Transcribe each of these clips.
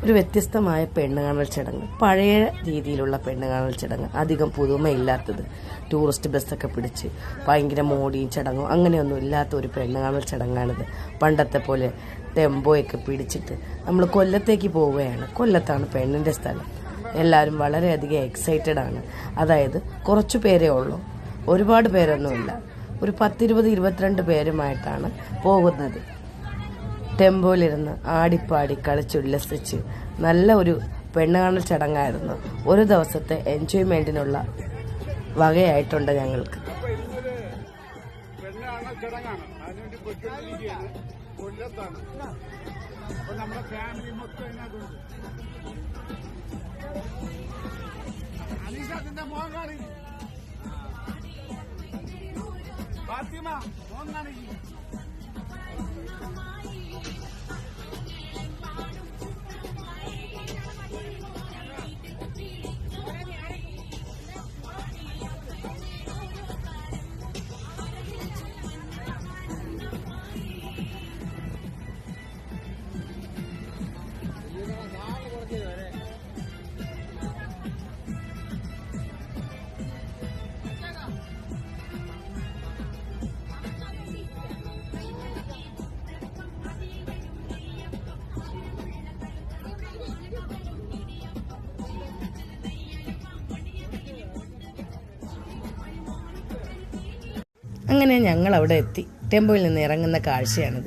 ഒരു വ്യത്യസ്തമായ പെണ്ണുകാണൽ ചടങ്ങ്, പഴയ രീതിയിലുള്ള പെണ്ണുകാണൽ ചടങ്ങ്, അധികം പുതുമയില്ലാത്തത്. ടൂറിസ്റ്റ് ബസ്സൊക്കെ പിടിച്ച് ഭയങ്കര മോടിയും ചടങ്ങും അങ്ങനെയൊന്നും ഇല്ലാത്ത ഒരു പെണ്ണുകാണൽ ചടങ്ങാണിത്. പണ്ടത്തെ പോലെ ടെമ്പോയൊക്കെ പിടിച്ചിട്ട് നമ്മൾ കൊല്ലത്തേക്ക് പോവുകയാണ്. കൊല്ലത്താണ് പെണ്ണിൻ്റെ സ്ഥലം. എല്ലാവരും വളരെയധികം എക്സൈറ്റഡ് ആണ്. അതായത് കുറച്ചു പേരേ ഉള്ളൂ, ഒരുപാട് പേരൊന്നുമില്ല. ഒരു 10-20-22 പേരുമായിട്ടാണ് പോകുന്നത്. ടെമ്പോയിലിരുന്ന് ആടിപ്പാടി കളിച്ചുല്ലസിച്ച് നല്ല ഒരു പെണ്ണുകാണൽ ചടങ്ങായിരുന്നു. ഒരു ദിവസത്തെ എൻജോയ്മെന്റിനുള്ള വകയായിട്ടുണ്ട് ഞങ്ങൾക്ക്. അങ്ങനെ ഞങ്ങൾ അവിടെ എത്തി. ടെമ്പോയിൽ നിന്ന് ഇറങ്ങുന്ന കാഴ്ചയാണിത്.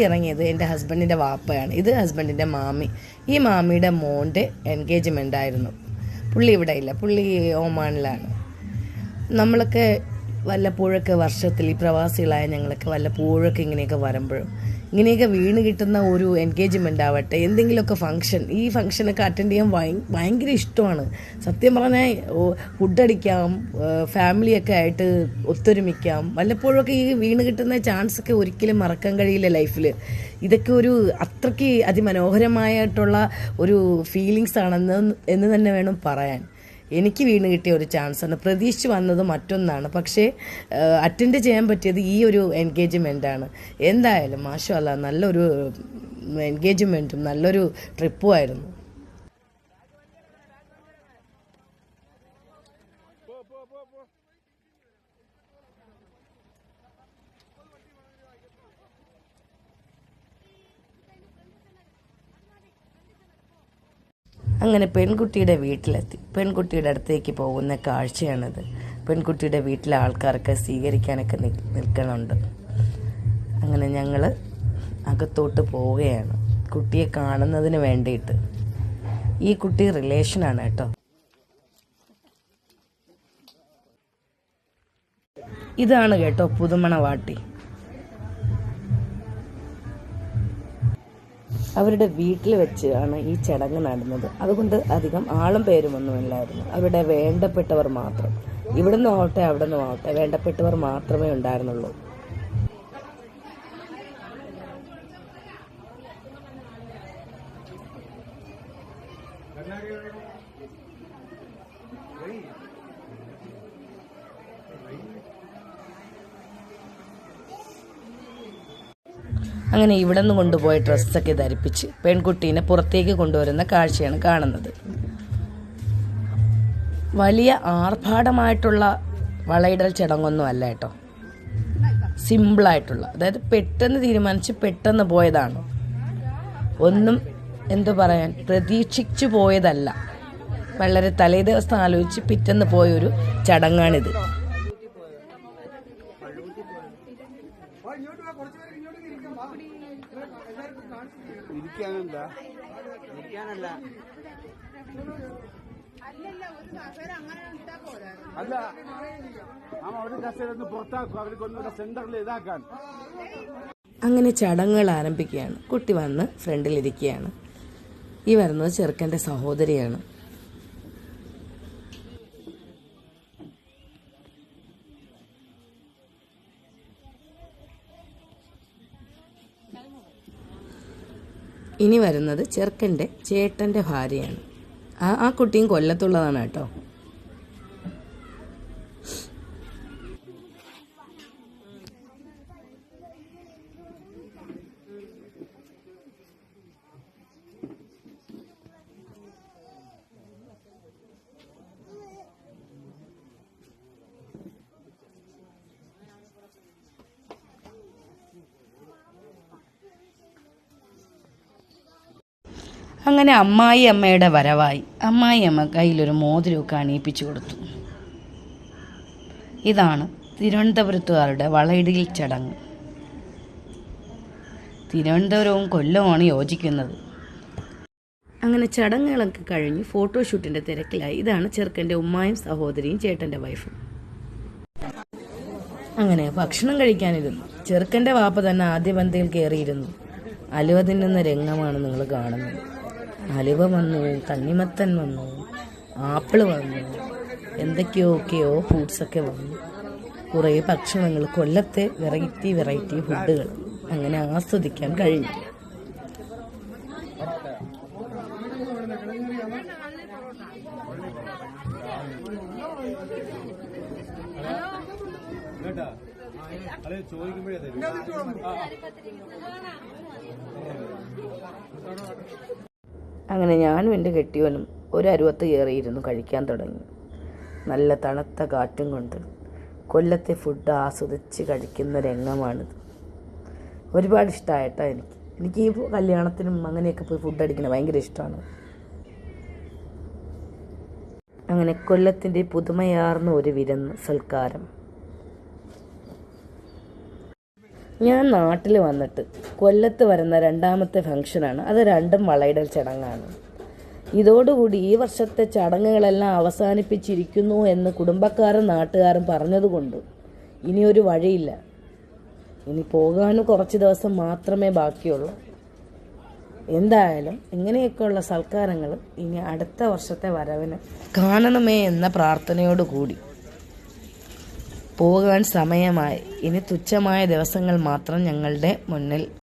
ഇറങ്ങിയത് എൻ്റെ ഹസ്ബൻഡിൻ്റെ വാപ്പയാണ്. ഇത് ഹസ്ബൻഡിൻ്റെ മാമി. ഈ മാമിയുടെ മോൻ്റെ എൻഗേജ്മെൻ്റ് ആയിരുന്നു. പുള്ളി ഇവിടെ ഇല്ല, പുള്ളി ഒമാനിലാണ്. നമ്മളൊക്കെ വല്ലപ്പോഴൊക്കെ വർഷത്തിൽ, ഈ പ്രവാസികളായ ഞങ്ങളൊക്കെ വല്ലപ്പോഴൊക്കെ ഇങ്ങനെയൊക്കെ വരുമ്പോഴും ഇങ്ങനെയൊക്കെ വീണ് കിട്ടുന്ന ഒരു എൻഗേജ്മെൻ്റ് ആവട്ടെ, എന്തെങ്കിലുമൊക്കെ ഫംഗ്ഷൻ, ഈ ഫംഗ്ഷനൊക്കെ അറ്റൻഡ് ചെയ്യാൻ ഭയങ്കര ഇഷ്ടമാണ്. സത്യം പറഞ്ഞാൽ ഫുഡടിക്കാം, ഫാമിലിയൊക്കെ ആയിട്ട് ഒത്തൊരുമിക്കാം. വല്ലപ്പോഴൊക്കെ ഈ വീണ് കിട്ടുന്ന ചാൻസൊക്കെ ഒരിക്കലും മറക്കാൻ കഴിയില്ല ലൈഫിൽ. ഇതൊക്കെ ഒരു അത്രയ്ക്ക് അതിമനോഹരമായിട്ടുള്ള ഒരു ഫീലിങ്സ് എന്ന് തന്നെ വേണം പറയാൻ. എനിക്ക് വീണ് കിട്ടിയ ഒരു ചാൻസാണ്. പ്രതീക്ഷിച്ച് വന്നത് മറ്റൊന്നാണ്, പക്ഷേ അറ്റൻഡ് ചെയ്യാൻ പറ്റിയത് ഈ ഒരു എൻഗേജ്മെൻ്റാണ്. എന്തായാലും മാഷാ അല്ലാ, നല്ലൊരു എൻഗേജ്മെൻറ്റും നല്ലൊരു ട്രിപ്പും ആയിരുന്നു. അങ്ങനെ പെൺകുട്ടിയുടെ വീട്ടിലെത്തി. പെൺകുട്ടിയുടെ അടുത്തേക്ക് പോകുന്ന കാഴ്ചയാണിത്. പെൺകുട്ടിയുടെ വീട്ടിലെ ആൾക്കാരൊക്കെ സ്വീകരിക്കാനൊക്കെ നിൽക്കുന്നുണ്ട്. അങ്ങനെ ഞങ്ങൾ അകത്തോട്ട് പോവുകയാണ് കുട്ടിയെ കാണുന്നതിന് വേണ്ടിയിട്ട്. ഈ കുട്ടി റിലേഷനാണ് കേട്ടോ. ഇതാണ് കേട്ടോ പുതുമണവാട്ടി. അവരുടെ വീട്ടിൽ വെച്ചാണ് ഈ ചടങ്ങ് നടന്നത്. അതുകൊണ്ട് അധികം ആളും പേരുമൊന്നുമില്ലായിരുന്നു. അവരുടെ വേണ്ടപ്പെട്ടവർ മാത്രം. ഇവിടുന്ന് ആവട്ടെ അവിടെ നിന്നും ആവട്ടെ വേണ്ടപ്പെട്ടവർ മാത്രമേ ഉണ്ടായിരുന്നുള്ളൂ. അങ്ങനെ ഇവിടെ നിന്ന് കൊണ്ടുപോയ ഡ്രസ്സൊക്കെ ധരിപ്പിച്ച് പെൺകുട്ടീനെ പുറത്തേക്ക് കൊണ്ടുവരുന്ന കാഴ്ചയാണ് കാണുന്നത്. വലിയ ആർഭാടമായിട്ടുള്ള വളയിടൽ ചടങ്ങൊന്നും അല്ല കേട്ടോ. സിമ്പിളായിട്ടുള്ള, അതായത് പെട്ടെന്ന് തീരുമാനിച്ച് പെട്ടെന്ന് പോയതാണ്. ഒന്നും എന്തു പറയാൻ, പ്രതീക്ഷിച്ചു പോയതല്ല. വളരെ തലേദിവസം ആലോചിച്ച് പിറ്റേന്ന് പോയൊരു ചടങ്ങാണിത്. അങ്ങനെ ചടങ്ങുകൾ ആരംഭിക്കുകയാണ്. കുട്ടി വന്ന് ഫ്രണ്ടിലിരിക്കുകയാണ്. ഈ വരുന്നത് ചെറുക്കൻ്റെ സഹോദരിയാണ്. ഇനി വരുന്നത് ചെറുക്കൻ്റെ ചേട്ടൻ്റെ ഭാര്യയാണ്. ആ കുട്ടിയും കൊല്ലത്തുള്ളതാണ് കേട്ടോ. അങ്ങനെ അമ്മായി അമ്മയുടെ വരവായി. അമ്മായി അമ്മ കയ്യിലൊരു മോതിരമൊക്കെ അണിയിപ്പിച്ചു കൊടുത്തു. ഇതാണ് തിരുവനന്തപുരത്തുകാരുടെ വളയിടൽ ചടങ്ങ്. തിരുവനന്തപുരവും കൊല്ലവുമാണ് യോജിക്കുന്നത്. അങ്ങനെ ചടങ്ങുകളൊക്കെ കഴിഞ്ഞ് ഫോട്ടോഷൂട്ടിൻ്റെ തിരക്കിലായി. ഇതാണ് ചെറുക്കൻ്റെ ഉമ്മായും സഹോദരിയും ചേട്ടൻ്റെ വൈഫും. അങ്ങനെ ഭക്ഷണം കഴിക്കാനിരുന്നു. ചെറുക്കൻ്റെ വാപ്പ തന്നെ ആദ്യ പന്തിയിൽ കയറിയിരുന്നു. അലുവ തിന്നുന്ന രംഗമാണ് നിങ്ങൾ കാണുന്നത്. അലുവ വന്നു, തണ്ണിമത്തൻ വന്നു, ആപ്പിള് വന്നു, എന്തൊക്കെയൊക്കെയോ ഫ്രൂട്ട്സൊക്കെ വന്നു. കുറേ ഭക്ഷണങ്ങൾ, കൊല്ലത്തെ വെറൈറ്റി ഫുഡുകൾ അങ്ങനെ ആസ്വദിക്കാൻ കഴിഞ്ഞു. അങ്ങനെ ഞാനും എൻ്റെ കെട്ടിയവനും ഒരു അരുവത്ത് കയറിയിരുന്നു കഴിക്കാൻ തുടങ്ങി. നല്ല തണുത്ത കാറ്റും കൊണ്ട് കൊല്ലത്തെ ഫുഡ് ആസ്വദിച്ച് കഴിക്കുന്ന രംഗമാണിത്. ഒരുപാട് ഇഷ്ടമായിട്ടോ എനിക്ക് ഈ കല്യാണത്തിനും അങ്ങനെയൊക്കെ പോയി ഫുഡ് അടിക്കുന്നത് ഭയങ്കര ഇഷ്ടമാണ്. അങ്ങനെ കൊല്ലത്തിൻ്റെ പുതുമയാർന്ന ഒരു വിരുന്ന് സൽക്കാരം. ഞാൻ നാട്ടിൽ വന്നിട്ട് കൊല്ലത്ത് വരുന്ന രണ്ടാമത്തെ ഫംഗ്ഷനാണ്. അത് രണ്ടും വളയിടൽ ചടങ്ങാണ്. ഇതോടുകൂടി ഈ വർഷത്തെ ചടങ്ങുകളെല്ലാം അവസാനിപ്പിച്ചിരിക്കുന്നു എന്ന് കുടുംബക്കാരും നാട്ടുകാരും പറഞ്ഞതുകൊണ്ട് ഇനിയൊരു വഴിയില്ല. ഇനി പോകാനും കുറച്ച് ദിവസം മാത്രമേ ബാക്കിയുള്ളൂ. എന്തായാലും ഇങ്ങനെയൊക്കെയുള്ള സൽക്കാരങ്ങൾ ഇനി അടുത്ത വർഷത്തെ വരവിന് കാണണമേ എന്ന പ്രാർത്ഥനയോടുകൂടി പോകാൻ സമയമായി. ഇനി തുച്ഛമായ ദിവസങ്ങൾ മാത്രം ഞങ്ങളുടെ മുന്നിൽ